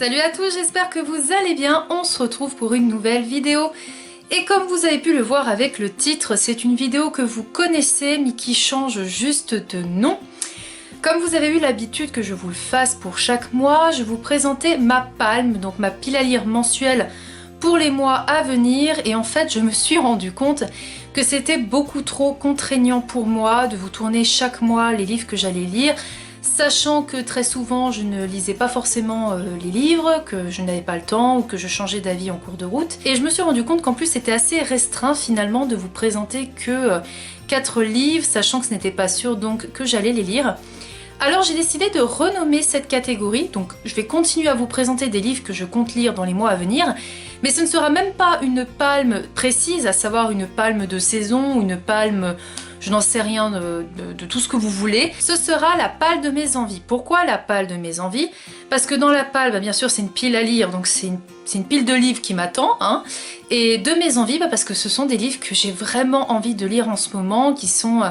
Salut à tous, j'espère que vous allez bien. On se retrouve pour une nouvelle vidéo. Et comme vous avez pu le voir avec le titre, c'est une vidéo que vous connaissez mais qui change juste de nom. Comme vous avez eu l'habitude que je vous le fasse pour chaque mois, je vous présentais ma palme, donc ma pile à lire mensuelle pour les mois à venir. Et en fait, je me suis rendu compte que c'était beaucoup trop contraignant pour moi de vous tourner chaque mois les livres que j'allais lire. Sachant que très souvent je ne lisais pas forcément les livres, que je n'avais pas le temps ou que je changeais d'avis en cours de route. Et je me suis rendu compte qu'en plus c'était assez restreint finalement de vous présenter que 4 livres, sachant que ce n'était pas sûr donc que j'allais les lire. Alors j'ai décidé de renommer cette catégorie, donc je vais continuer à vous présenter des livres que je compte lire dans les mois à venir, mais ce ne sera même pas une palme précise, à savoir une palme de saison ou une palme... je n'en sais rien de tout ce que vous voulez. Ce sera la palle de mes envies. Pourquoi la palle de mes envies? Parce que dans la palle, bien sûr, c'est une pile à lire, donc c'est une pile de livres qui m'attend. Hein. Et de mes envies, parce que ce sont des livres que j'ai vraiment envie de lire en ce moment, qui sont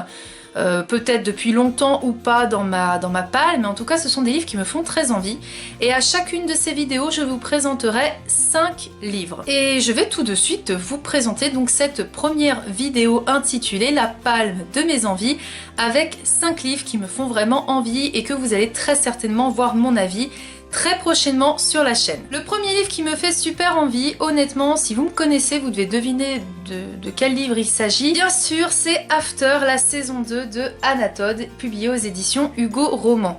peut-être depuis longtemps ou pas dans ma palle, mais en tout cas, ce sont des livres qui me font très envie. Et à chacune de ces vidéos, je vous présenterai 5 livres. Et je vais tout de suite vous présenter donc cette première vidéo intitulée La palme de mes envies, avec 5 livres qui me font vraiment envie et que vous allez très certainement voir mon avis très prochainement sur la chaîne. Le premier livre qui me fait super envie, honnêtement, si vous me connaissez, vous devez deviner de quel livre il s'agit. Bien sûr, c'est After, la saison 2 de Anatode, publié aux éditions Hugo Roman.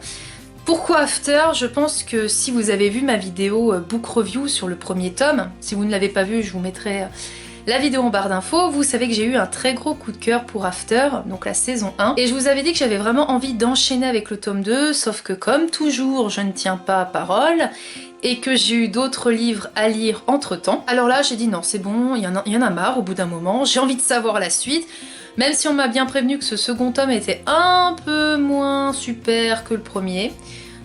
Pourquoi After? Je pense que si vous avez vu ma vidéo book review sur le premier tome, si vous ne l'avez pas vu, je vous mettrai la vidéo en barre d'infos, vous savez que j'ai eu un très gros coup de cœur pour After, donc la saison 1. Et je vous avais dit que j'avais vraiment envie d'enchaîner avec le tome 2, sauf que comme toujours, je ne tiens pas parole, et que j'ai eu d'autres livres à lire entre temps. Alors là, j'ai dit non, c'est bon, il y en a marre au bout d'un moment, j'ai envie de savoir la suite. Même si on m'a bien prévenu que ce second tome était un peu moins super que le premier.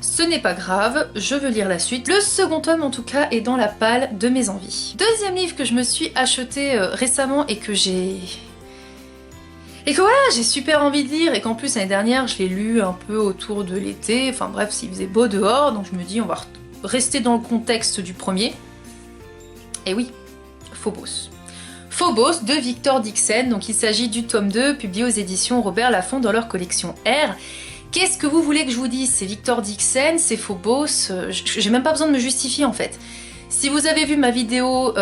Ce n'est pas grave, je veux lire la suite. Le second tome en tout cas est dans la palle de mes envies. Deuxième livre que je me suis acheté récemment et que j'ai... Et que voilà, j'ai super envie de lire et qu'en plus l'année dernière je l'ai lu un peu autour de l'été. Enfin bref, s'il faisait beau dehors, donc je me dis on va rester dans le contexte du premier. Et oui, Phobos. Phobos de Victor Dixon, donc il s'agit du tome 2 publié aux éditions Robert Laffont dans leur collection R. Qu'est-ce que vous voulez que je vous dise? C'est Victor Dixon, c'est Phobos, j'ai même pas besoin de me justifier en fait. Si vous avez vu ma vidéo,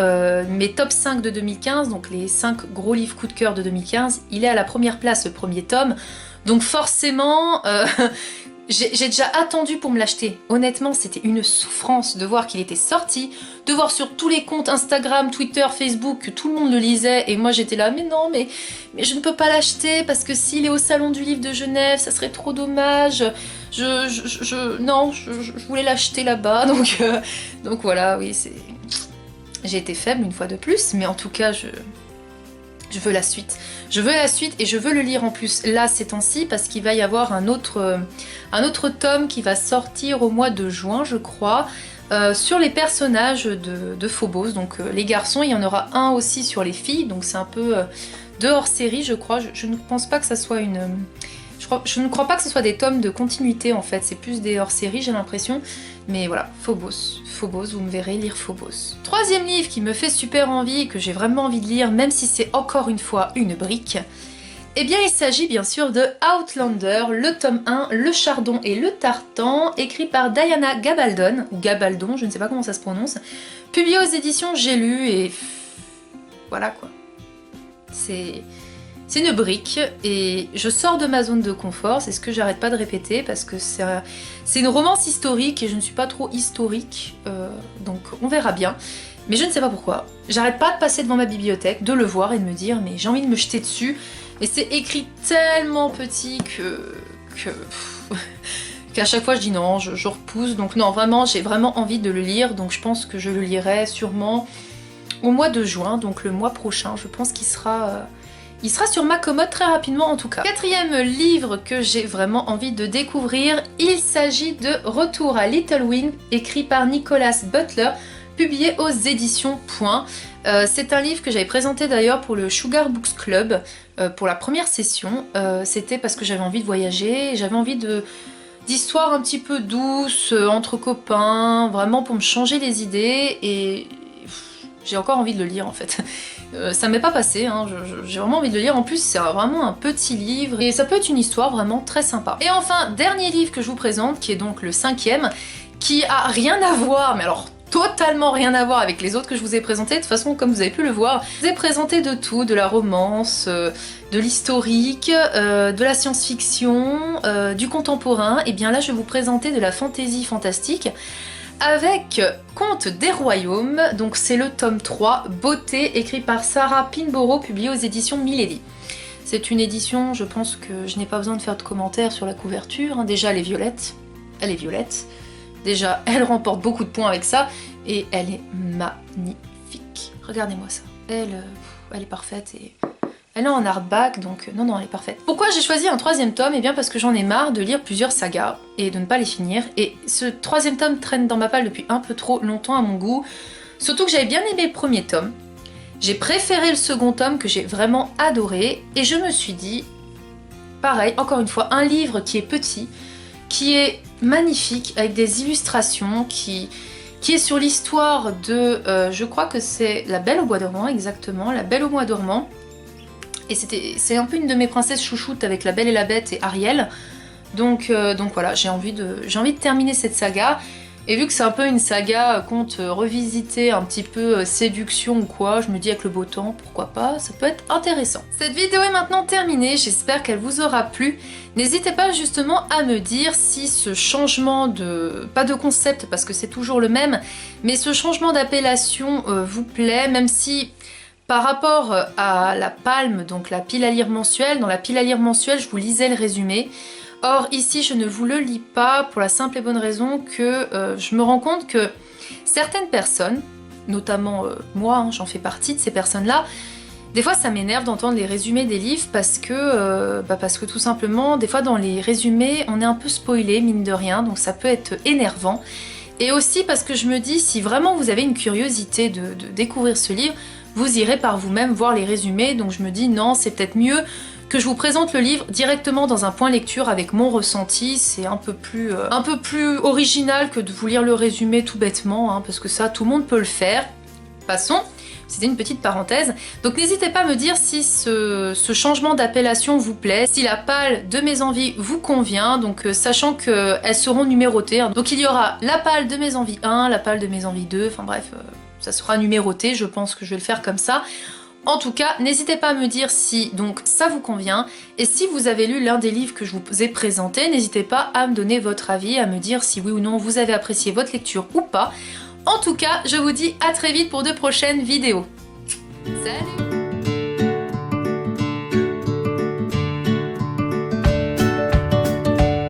mes top 5 de 2015, donc les 5 gros livres coup de cœur de 2015, il est à la première place, le premier tome, donc forcément... J'ai déjà attendu pour me l'acheter. Honnêtement, c'était une souffrance de voir qu'il était sorti, de voir sur tous les comptes Instagram, Twitter, Facebook que tout le monde le lisait et moi j'étais là, mais non, mais je ne peux pas l'acheter parce que s'il est au Salon du Livre de Genève, ça serait trop dommage. Non, je voulais l'acheter là-bas, donc voilà, oui, c'est... J'ai été faible une fois de plus, mais en tout cas, je veux la suite. Je veux la suite et je veux le lire en plus là ces temps-ci parce qu'il va y avoir un autre tome qui va sortir au mois de juin, je crois, sur les personnages de Phobos. Donc les garçons, il y en aura un aussi sur les filles, donc c'est un peu de hors-série, je crois. Je ne pense pas que ça soit une... Je ne crois pas que ce soit des tomes de continuité en fait, c'est plus des hors-série j'ai l'impression. Mais voilà, Phobos, vous me verrez lire Phobos. Troisième livre qui me fait super envie et que j'ai vraiment envie de lire, même si c'est encore une fois une brique, eh bien il s'agit bien sûr de Outlander, le tome 1, Le Chardon et le Tartan, écrit par Diana Gabaldon, ou Gabaldon, je ne sais pas comment ça se prononce, publié aux éditions J'ai lu et... voilà quoi. C'est une brique et je sors de ma zone de confort, c'est ce que j'arrête pas de répéter parce que c'est une romance historique et je ne suis pas trop historique, donc on verra bien. Mais je ne sais pas pourquoi, j'arrête pas de passer devant ma bibliothèque, de le voir et de me dire mais j'ai envie de me jeter dessus. Et c'est écrit tellement petit qu'à chaque fois je dis non, je repousse. Donc non, vraiment, j'ai vraiment envie de le lire, donc je pense que je le lirai sûrement au mois de juin, donc le mois prochain. Je pense qu'il sera... il sera sur ma commode très rapidement en tout cas. Quatrième livre que j'ai vraiment envie de découvrir, il s'agit de Retour à Little Wing, écrit par Nicholas Butler, publié aux éditions Point. C'est un livre que j'avais présenté d'ailleurs pour le Sugar Books Club, pour la première session. C'était parce que j'avais envie de voyager, j'avais envie de d'histoires un petit peu douces, entre copains, vraiment pour me changer les idées, et j'ai encore envie de le lire en fait. Ça m'est pas passé, hein, j'ai vraiment envie de le lire. En plus, c'est vraiment un petit livre et ça peut être une histoire vraiment très sympa. Et enfin, dernier livre que je vous présente, qui est donc le 5e, qui a rien à voir, mais alors totalement rien à voir avec les autres que je vous ai présentés. De toute façon, comme vous avez pu le voir, je vous ai présenté de tout, de la romance, de l'historique, de la science-fiction, du contemporain. Et bien là, je vais vous présenter de la fantasy fantastique avec Contes des Royaumes, donc c'est le tome 3, Beauté, écrit par Sarah Pinborough, publié aux éditions Milady. C'est une édition, je pense que je n'ai pas besoin de faire de commentaires sur la couverture, hein. Déjà elle est violette, déjà elle remporte beaucoup de points avec ça, et elle est magnifique. Regardez-moi ça, elle est parfaite et... Elle est en hardback, donc non, elle est parfaite. Pourquoi j'ai choisi un 3e tome? Eh bien parce que j'en ai marre de lire plusieurs sagas et de ne pas les finir. Et ce 3e tome traîne dans ma palle depuis un peu trop longtemps à mon goût. Surtout que j'avais bien aimé le premier tome. J'ai préféré le second tome que j'ai vraiment adoré. Et je me suis dit, pareil, encore une fois, un livre qui est petit, qui est magnifique, avec des illustrations, qui est sur l'histoire de... je crois que c'est La Belle au Bois dormant, exactement, La Belle au Bois dormant. Et c'est un peu une de mes princesses chouchoutes avec La Belle et la Bête et Ariel. Donc voilà, j'ai envie de terminer cette saga. Et vu que c'est un peu une saga conte revisiter un petit peu séduction ou quoi, je me dis avec le beau temps, pourquoi pas, ça peut être intéressant. Cette vidéo est maintenant terminée, j'espère qu'elle vous aura plu. N'hésitez pas justement à me dire si ce changement de... pas de concept parce que c'est toujours le même, mais ce changement d'appellation vous plaît, même si... Par rapport à la palme, donc la pile à lire mensuelle, dans la pile à lire mensuelle, je vous lisais le résumé. Or ici, je ne vous le lis pas pour la simple et bonne raison que je me rends compte que certaines personnes, notamment moi, hein, j'en fais partie de ces personnes-là, des fois ça m'énerve d'entendre les résumés des livres parce que tout simplement, des fois dans les résumés, on est un peu spoilé, mine de rien, donc ça peut être énervant. Et aussi parce que je me dis, si vraiment vous avez une curiosité de découvrir ce livre, vous irez par vous-même voir les résumés, donc je me dis non, c'est peut-être mieux que je vous présente le livre directement dans un point lecture avec mon ressenti, c'est un peu plus original que de vous lire le résumé tout bêtement, hein, parce que ça, tout le monde peut le faire. Passons, c'était une petite parenthèse. Donc n'hésitez pas à me dire si ce changement d'appellation vous plaît, si la palle de mes envies vous convient, donc sachant qu'elles seront numérotées. Hein. Donc il y aura la palle de mes envies 1, la palle de mes envies 2, enfin bref... ça sera numéroté, je pense que je vais le faire comme ça. En tout cas, n'hésitez pas à me dire si donc ça vous convient. Et si vous avez lu l'un des livres que je vous ai présentés, n'hésitez pas à me donner votre avis, à me dire si oui ou non vous avez apprécié votre lecture ou pas. En tout cas, je vous dis à très vite pour de prochaines vidéos. Salut!